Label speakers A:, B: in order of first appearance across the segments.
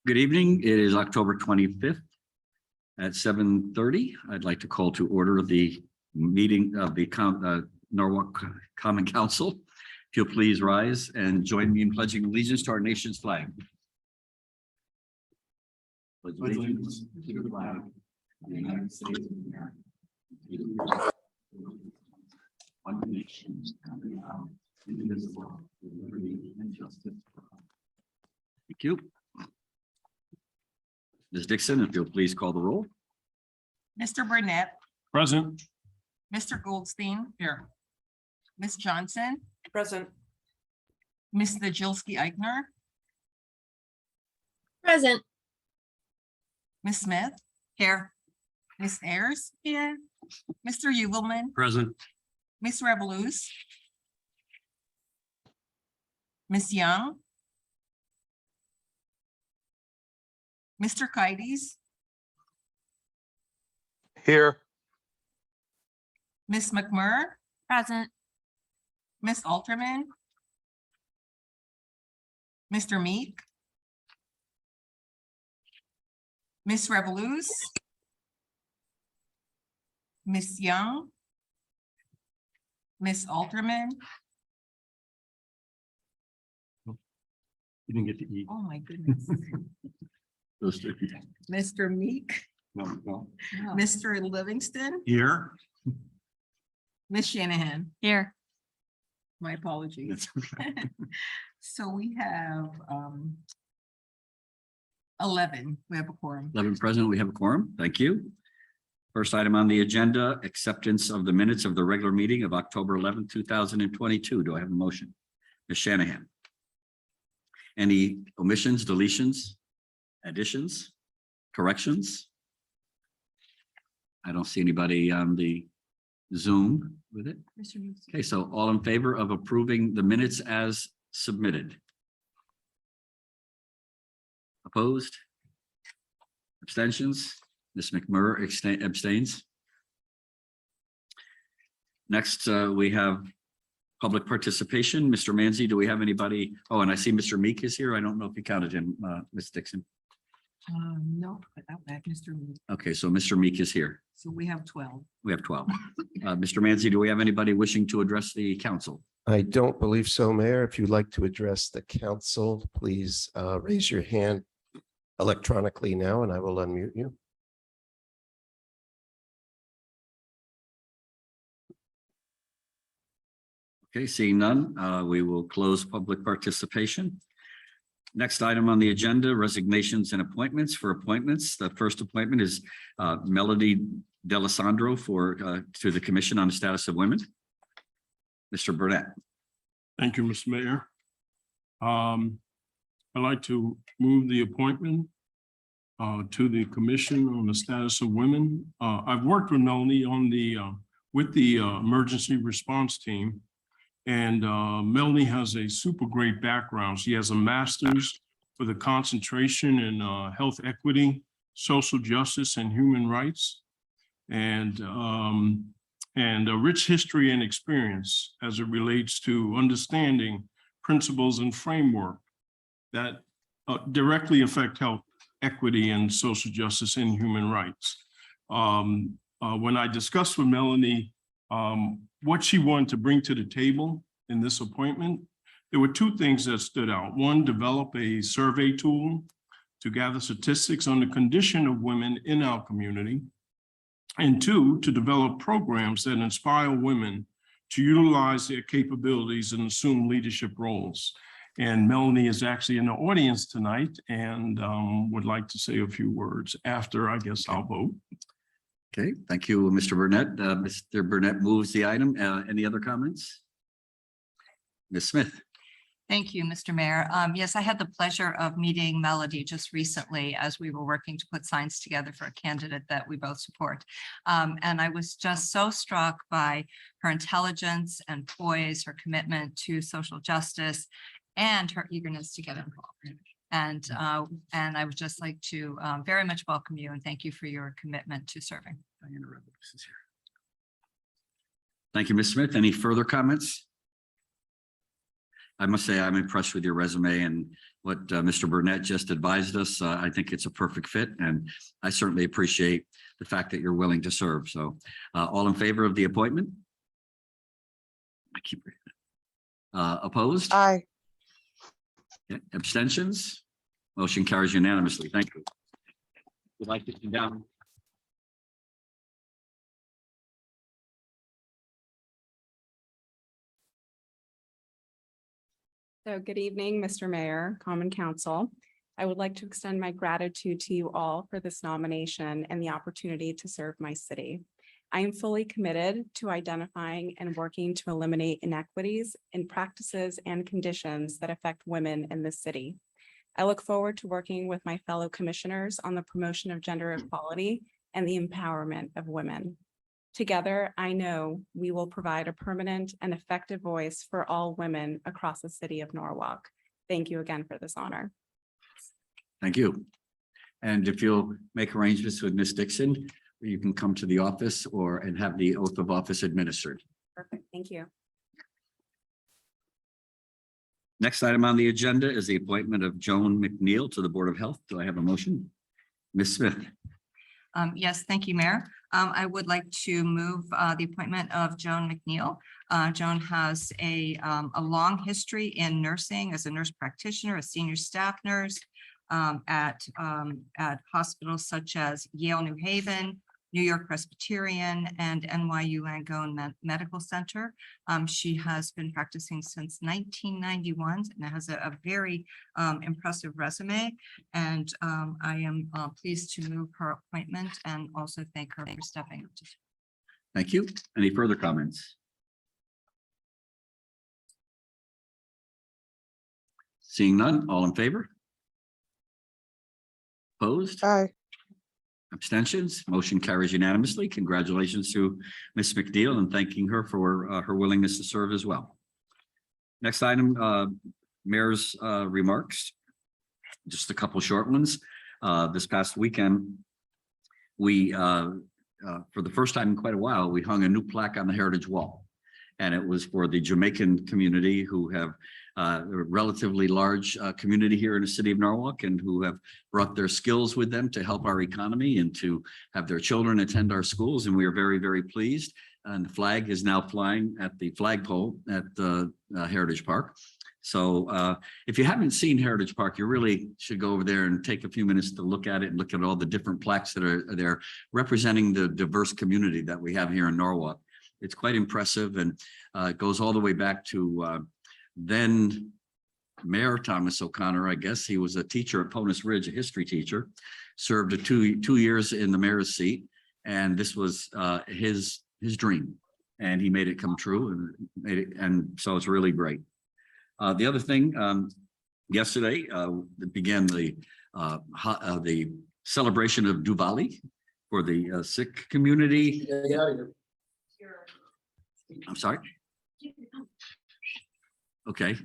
A: Good evening. It is October 25th at 7:30. I'd like to call to order the meeting of the Norwalk Common Council. If you'll please rise and join me in pledging allegiance to our nation's flag. Pledge allegiance to the flag of the United States of America, one nation, indivisible, with liberty and justice for all. Thank you. Ms. Dixon, if you'll please call the roll.
B: Mr. Burnett,
C: Present.
B: Mr. Goldstein. Here. Ms. Johnson,
D: Present.
B: Ms. Najilski Eichner,
D: Present.
B: Ms. Smith. Here. Ms. Ayers. Here. Mr. Uvelman,
C: Present.
B: Ms. Revoluz, Ms. Young, Mr. Kites,
C: Here.
B: Ms. McMurr. Present. Ms. Alterman, Mr. Meek, Ms. Revoluz, Ms. Young, Ms. Alterman.
A: You didn't get to eat.
B: Oh, my goodness.
A: Those two.
B: Mr. Meek,
A: No.
B: Mr. Livingston,
C: Here.
B: Ms. Shanahan.
D: Here.
B: My apologies.
A: That's okay.
B: So we have 11. We have a quorum.
A: 11 present, we have a quorum. Thank you. First item on the agenda, acceptance of the minutes of the regular meeting of October 11, 2022. Do I have a motion? Ms. Shanahan. Any omissions, deletions, additions, corrections? I don't see anybody on the Zoom with it. Okay, so all in favor of approving the minutes as submitted? Opposed? Abstentions? Ms. McMurr abstains. Next, we have public participation. Mr. Manzi, do we have anybody? Oh, and I see Mr. Meek is here. I don't know if you counted him, Ms. Dixon.
B: No, without that, Mr. Meek.
A: Okay, so Mr. Meek is here.
B: So we have 12.
A: We have 12. Mr. Manzi, do we have anybody wishing to address the council?
E: I don't believe so, Mayor. If you'd like to address the council, please raise your hand electronically now, and I will unmute you.
A: Okay, seeing none, we will close public participation. Next item on the agenda, resignations and appointments. For appointments, the first appointment is Melody D'Alessandro to the Commission on the Status of Women. Mr. Burnett.
C: Thank you, Mr. Mayor. I'd like to move the appointment to the Commission on the Status of Women. I've worked with Melanie on with the emergency response team. And Melanie has a super great background. She has a master's with a concentration in health equity, social justice, and human rights, and a rich history and experience as it relates to understanding principles and framework that directly affect health equity and social justice and human rights. When I discussed with Melanie what she wanted to bring to the table in this appointment, there were two things that stood out. One, develop a survey tool to gather statistics on the condition of women in our community. And two, to develop programs that inspire women to utilize their capabilities and assume leadership roles. And Melanie is actually in the audience tonight and would like to say a few words after, I guess, I'll vote.
A: Okay, thank you, Mr. Burnett. Mr. Burnett moves the item. Any other comments? Ms. Smith.
F: Thank you, Mr. Mayor. Yes, I had the pleasure of meeting Melody just recently as we were working to put signs together for a candidate that we both support. And I was just so struck by her intelligence and poise, her commitment to social justice, and her eagerness to get involved. And I would just like to very much welcome you and thank you for your commitment to serving.
A: Thank you, Ms. Smith. Any further comments? I must say I'm impressed with your resume and what Mr. Burnett just advised us. I think it's a perfect fit, and I certainly appreciate the fact that you're willing to serve. So all in favor of the appointment? I keep opposed?
D: Aye.
A: Yeah, abstentions? Motion carries unanimously. Thank you. Would like to come down.
G: So good evening, Mr. Mayor, Common Council. I would like to extend my gratitude to you all for this nomination and the opportunity to serve my city. I am fully committed to identifying and working to eliminate inequities in practices and conditions that affect women in this city. I look forward to working with my fellow commissioners on the promotion of gender equality and the empowerment of women. Together, I know we will provide a permanent and effective voice for all women across the city of Norwalk. Thank you again for this honor.
A: Thank you. And if you'll make arrangements with Ms. Dixon, you can come to the office and have the oath of office administered.
G: Perfect. Thank you.
A: Next item on the agenda is the appointment of Joan McNeil to the Board of Health. Do I have a motion? Ms. Smith?
F: Yes, thank you, Mayor. I would like to move the appointment of Joan McNeil. Joan has a long history in nursing as a nurse practitioner, a senior staff nurse at hospitals such as Yale New Haven, New York Presbyterian, and NYU Langone Medical Center. She has been practicing since 1991 and has a very impressive resume. And I am pleased to move her appointment and also thank her for stepping up.
A: Thank you. Any further comments? Seeing none, all in favor? Opposed?
D: Aye.
A: Abstentions? Motion carries unanimously. Congratulations to Ms. McNeil and thanking her for her willingness to serve as well. Next item, Mayor's remarks. Just a couple short ones. This past weekend, we, for the first time in quite a while, we hung a new plaque on the Heritage Wall. And it was for the Jamaican community who have a relatively large community here in the city of Norwalk and who have brought their skills with them to help our economy and to have their children attend our schools. And we are very, very pleased. And the flag is now flying at the flagpole at the Heritage Park. So if you haven't seen Heritage Park, you really should go over there and take a few minutes to look at it and look at all the different plaques that are there representing the diverse community that we have here in Norwalk. It's quite impressive, and it goes all the way back to then Mayor Thomas O'Connor. I guess he was a teacher at Ponus Ridge, a history teacher, served two years in the mayor's seat, and this was his dream, and he made it come true, and so it's really great. The other thing, yesterday began the celebration of Diwali for the Sikh community. I'm sorry. Okay.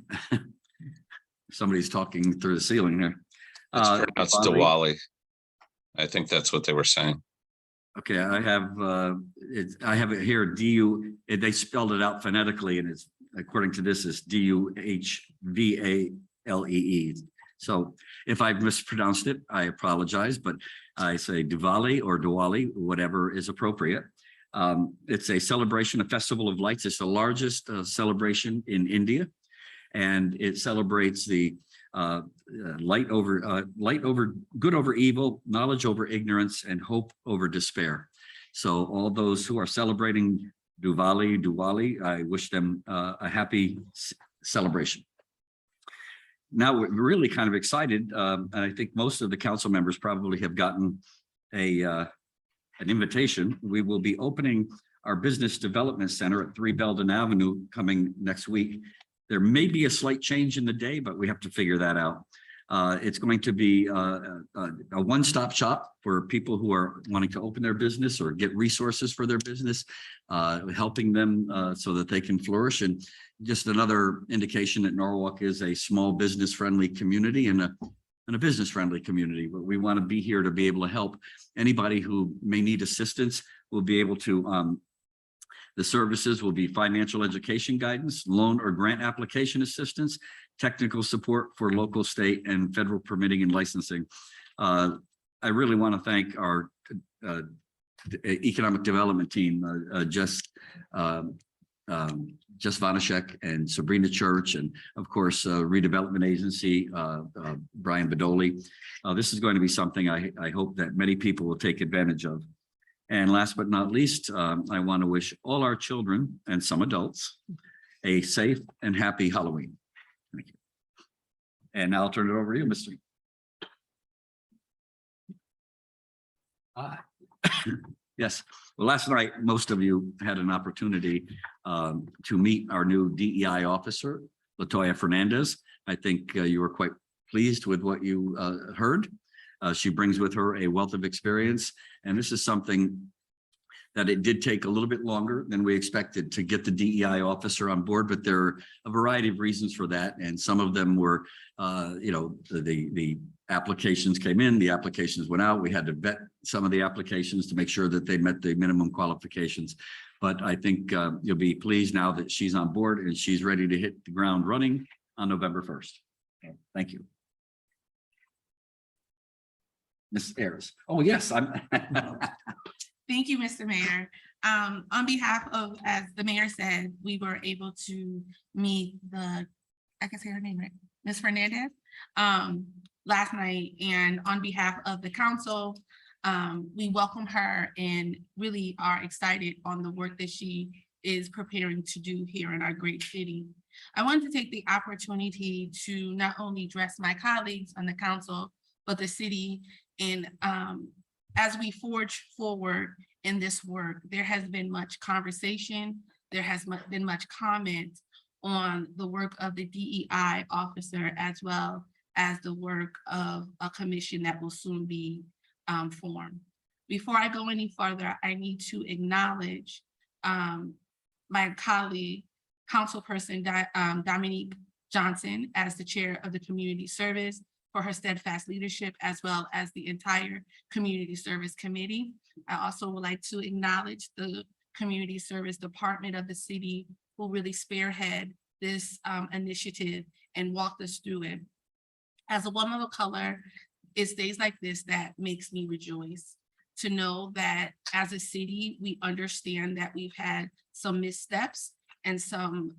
A: Somebody's talking through the ceiling there.
H: It's pronounced Diwali. I think that's what they were saying.
A: Okay, I have it here, they spelled it out phonetically, and it's, according to this, is Duhvalee. So if I've mispronounced it, I apologize, but I say Diwali or Diwali, whatever is appropriate. It's a celebration, a festival of lights. It's the largest celebration in India, and it celebrates the light over good over evil, knowledge over ignorance, and hope over despair. So all those who are celebrating Diwali, I wish them a happy celebration. Now we're really kind of excited, and I think most of the council members probably have gotten an invitation. We will be opening our Business Development Center at 3 Belden Avenue coming next week. There may be a slight change in the day, but we have to figure that out. It's going to be a one-stop shop for people who are wanting to open their business or get resources for their business, helping them so that they can flourish. And just another indication that Norwalk is a small business-friendly community and a business-friendly community, but we want to be here to be able to help anybody who may need assistance. We'll be able to The services will be financial education guidance, loan or grant application assistance, technical support for local, state, and federal permitting and licensing. I really want to thank our economic development team, Just Vanashek and Sabrina Church, and of course, redevelopment agency, Brian Bedoli. This is going to be something I hope that many people will take advantage of. And last but not least, I want to wish all our children and some adults a safe and happy Halloween. Thank you. And now I'll turn it over to you, Mr. Yes, well, last night, most of you had an opportunity to meet our new DEI officer, Latoya Fernandez. I think you were quite pleased with what you heard. She brings with her a wealth of experience, and this is something that it did take a little bit longer than we expected to get the DEI officer on board, but there are a variety of reasons for that. And some of them were, the applications came in, the applications went out. We had to vet some of the applications to make sure that they met the minimum qualifications. But I think you'll be pleased now that she's on board and she's ready to hit the ground running on November 1st. Okay, thank you. Ms. Ayers. Oh, yes, I'm.
D: Thank you, Mr. Mayor. On behalf of, as the mayor said, we were able to meet I can say her name, right? Ms. Fernandez, last night, and on behalf of the council, we welcome her and really are excited on the work that she is preparing to do here in our great city. I wanted to take the opportunity to not only address my colleagues on the council, but the city. And as we forge forward in this work, there has been much conversation. There has been much comment on the work of the DEI officer, as well as the work of a commission that will soon be formed. Before I go any further, I need to acknowledge my colleague, Councilperson Dominique Johnson, as the chair of the Community Service, for her steadfast leadership, as well as the entire Community Service Committee. I also would like to acknowledge the Community Service Department of the city, who really spearhead this initiative and walked us through it. As a woman of color, it's days like this that makes me rejoice to know that as a city, we understand that we've had some missteps and some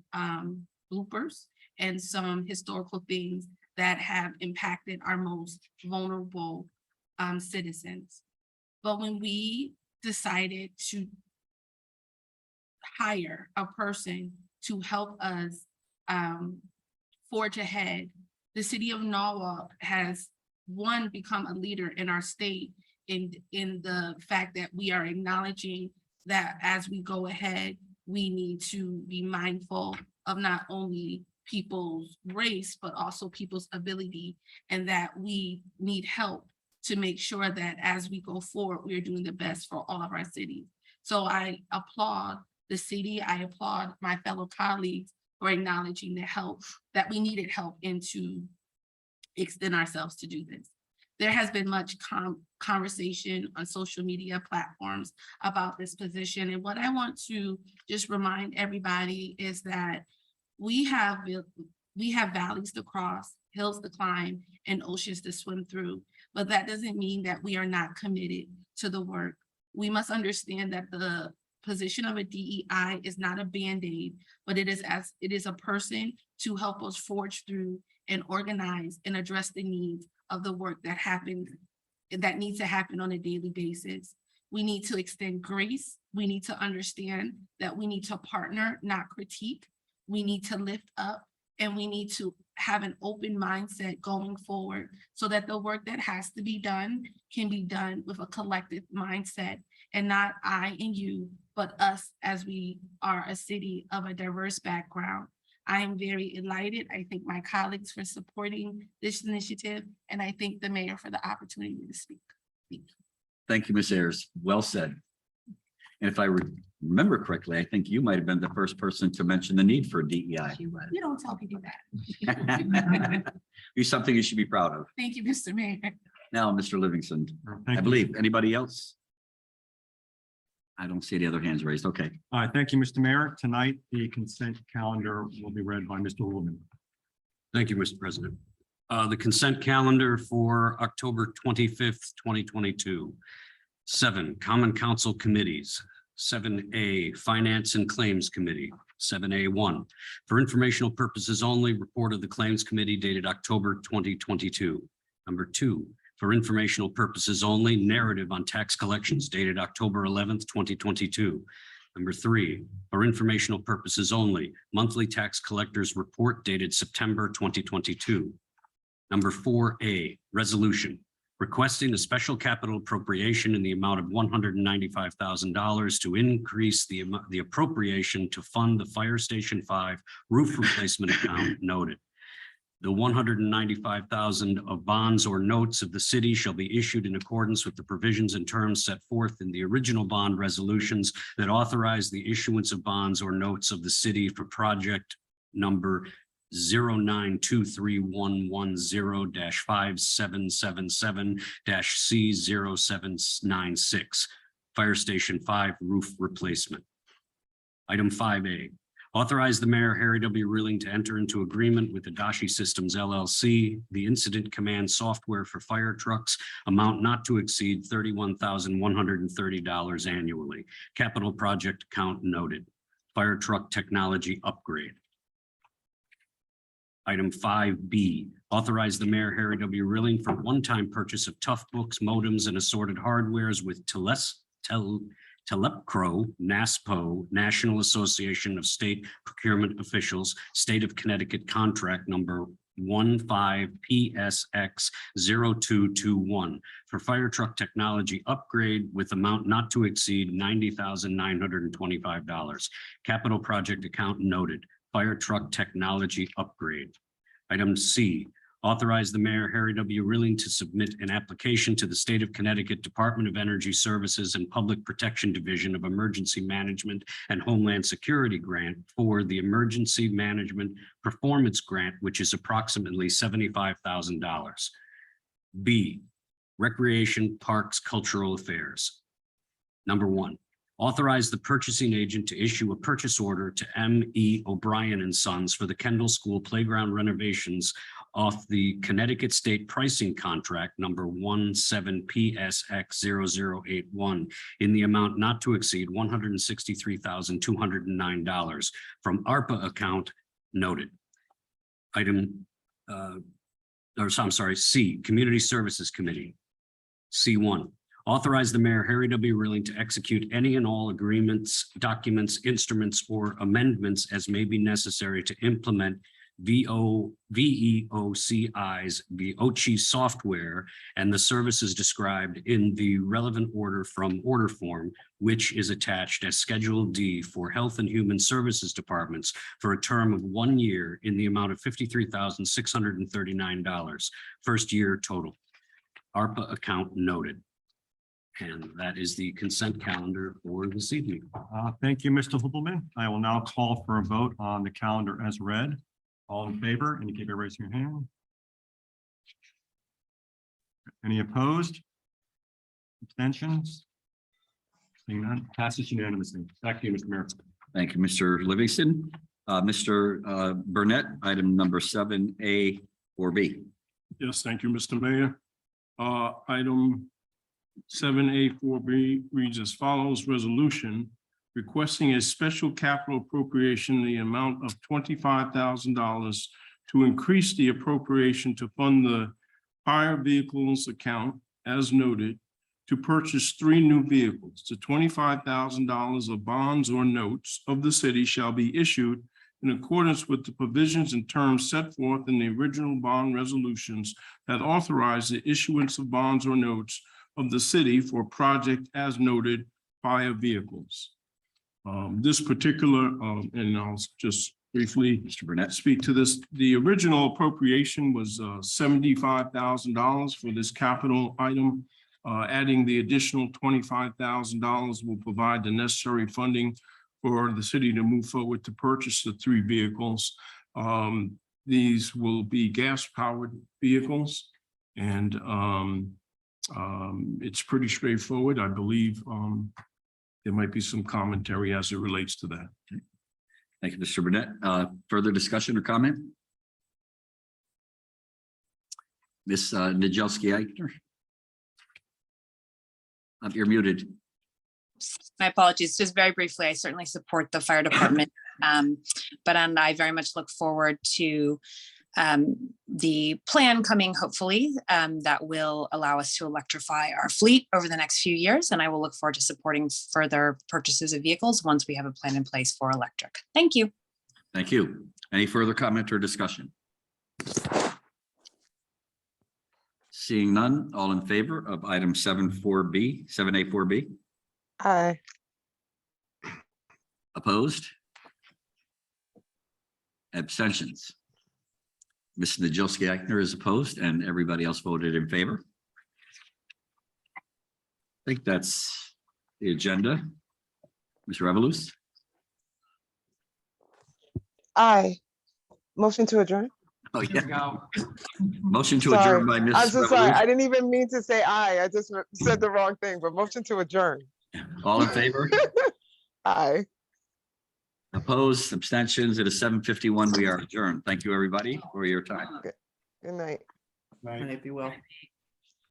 D: bloopers and some historical things that have impacted our most vulnerable citizens. But when we decided to hire a person to help us forge ahead, the city of Norwalk has, one, become a leader in our state in the fact that we are acknowledging that as we go ahead, we need to be mindful of not only people's race, but also people's ability, and that we need help to make sure that as we go forward, we are doing the best for all of our cities. So I applaud the city, I applaud my fellow colleagues for acknowledging the help, that we needed help and to extend ourselves to do this. There has been much conversation on social media platforms about this position. And what I want to just remind everybody is that we have valleys to cross, hills to climb, and oceans to swim through. But that doesn't mean that we are not committed to the work. We must understand that the position of a DEI is not a Band-Aid, but it is a person to help us forge through and organize and address the needs of the work that needs to happen on a daily basis. We need to extend grace. We need to understand that we need to partner, not critique. We need to lift up, and we need to have an open mindset going forward so that the work that has to be done can be done with a collective mindset, and not I and you, but us, as we are a city of a diverse background. I am very elated. I thank my colleagues for supporting this initiative, and I thank the mayor for the opportunity to speak. Thank you.
A: Thank you, Ms. Ayers. Well said. And if I remember correctly, I think you might have been the first person to mention the need for DEI.
B: She was.
D: You don't tell people that.
A: It's something you should be proud of.
D: Thank you, Mr. Mayor.
A: Now, Mr. Livingston,
C: Thank
A: I
C: you.
A: believe, anybody else? I don't see any other hands raised. Okay.
I: Thank you, Mr. Mayor. Tonight, the consent calendar will be read by Mr. Woolman.
J: Thank you, Mr. President. The consent calendar for October 25th, 2022. 7, Common Council Committees. 7A, Finance and Claims Committee. 7A1, for informational purposes only, report of the Claims Committee dated October 2022. Number 2, for informational purposes only, narrative on tax collections dated October 11th, 2022. Number 3, for informational purposes only, monthly tax collectors report dated September 2022. Number 4A, resolution requesting a special capital appropriation in the amount of $195,000 to increase the appropriation to fund the Fire Station 5 roof replacement account noted. The $195,000 of bonds or notes of the city shall be issued in accordance with the provisions and terms set forth in the original bond resolutions that authorize the issuance of bonds or notes of the city for project number 09231110-5777-C0796, Fire Station 5 roof replacement. Item 5A, authorize the mayor, Harry W. Rilling, to enter into agreement with Adashi Systems LLC, the incident command software for fire trucks, amount not to exceed $31,130 annually. Capital project account noted. Fire truck technology upgrade. Item 5B, authorize the mayor, Harry W. Rilling, for one-time purchase of tough books, modems, and assorted hardwares with Telepro, NASPO, National Association of State Procurement Officials, State of Connecticut contract number 15PSX0221 for fire truck technology upgrade with amount not to exceed $90,925. Capital project account noted. Fire truck technology upgrade. Item C, authorize the mayor, Harry W. Rilling, to submit an application to the State of Connecticut Department of Energy Services and Public Protection Division of Emergency Management and Homeland Security Grant for the Emergency Management Performance Grant, which is approximately $75,000. B, Recreation, Parks, Cultural Affairs. Number 1, authorize the purchasing agent to issue a purchase order to M.E. O'Brien and Sons for the Kendall School playground renovations off the Connecticut State Pricing Contract number 17PSX0081 in the amount not to exceed $163,209 from ARPA account noted. Item, C, Community Services Committee. C1, authorize the mayor, Harry W. Rilling, to execute any and all agreements, documents, instruments, or amendments as may be necessary to implement VEOCI's VOCI software and the services described in the relevant order from order form, which is attached as Schedule D for Health and Human Services Departments for a term of 1 year in the amount of $53,639. First year total. ARPA account noted. And that is the consent calendar for this evening.
I: Thank you, Mr. Hoopleman. I will now call for a vote on the calendar as read. All in favor, indicate by raising your hand. Any opposed? Abstentions? Seeing none, passes unanimously. Back to you, Mr. Mayor.
A: Thank you, Mr. Livingston. Mr. Burnett, item number 7A or B.
C: Yes, thank you, Mr. Mayor. Item 7A4B reads as follows: resolution requesting a special capital appropriation in the amount of $25,000 to increase the appropriation to fund the fire vehicles account as noted to purchase 3 new vehicles. The $25,000 of bonds or notes of the city shall be issued in accordance with the provisions and terms set forth in the original bond resolutions that authorize the issuance of bonds or notes of the city for project as noted fire vehicles. This particular, and I'll just briefly
A: Mr. Burnett.
C: speak to this. The original appropriation was $75,000 for this capital item. Adding the additional $25,000 will provide the necessary funding for the city to move forward to purchase the 3 vehicles. These will be gas-powered vehicles, and it's pretty straightforward. I believe there might be some commentary as it relates to that.
A: Thank you, Mr. Burnett. Further discussion or comment? Ms. Nadjelski-Eichner? You're muted.
K: My apologies, just very briefly, I certainly support the fire department. And I very much look forward to the plan coming, hopefully, that will allow us to electrify our fleet over the next few years. And I will look forward to supporting further purchases of vehicles once we have a plan in place for electric. Thank you.
A: Thank you. Any further comment or discussion? Seeing none, all in favor of item 7A 4B?
L: Aye.
A: Opposed? Abstentions? Ms. Nadjelski-Eichner is opposed and everybody else voted in favor. I think that's the agenda. Mr. Revelous?
L: Aye. Motion to adjourn?
A: Oh, yeah. Motion to
L: Sorry.
A: adjourn by Ms.
L: I'm so sorry.
A: Revelous.
L: I didn't even mean to say aye. I just said the wrong thing, but motion to adjourn.
A: All in favor?
L: Aye.
A: Opposed, abstentions. It is 7:51. We are adjourned. Thank you, everybody, for your time.
L: Good night.
C: Right.
B: If you will.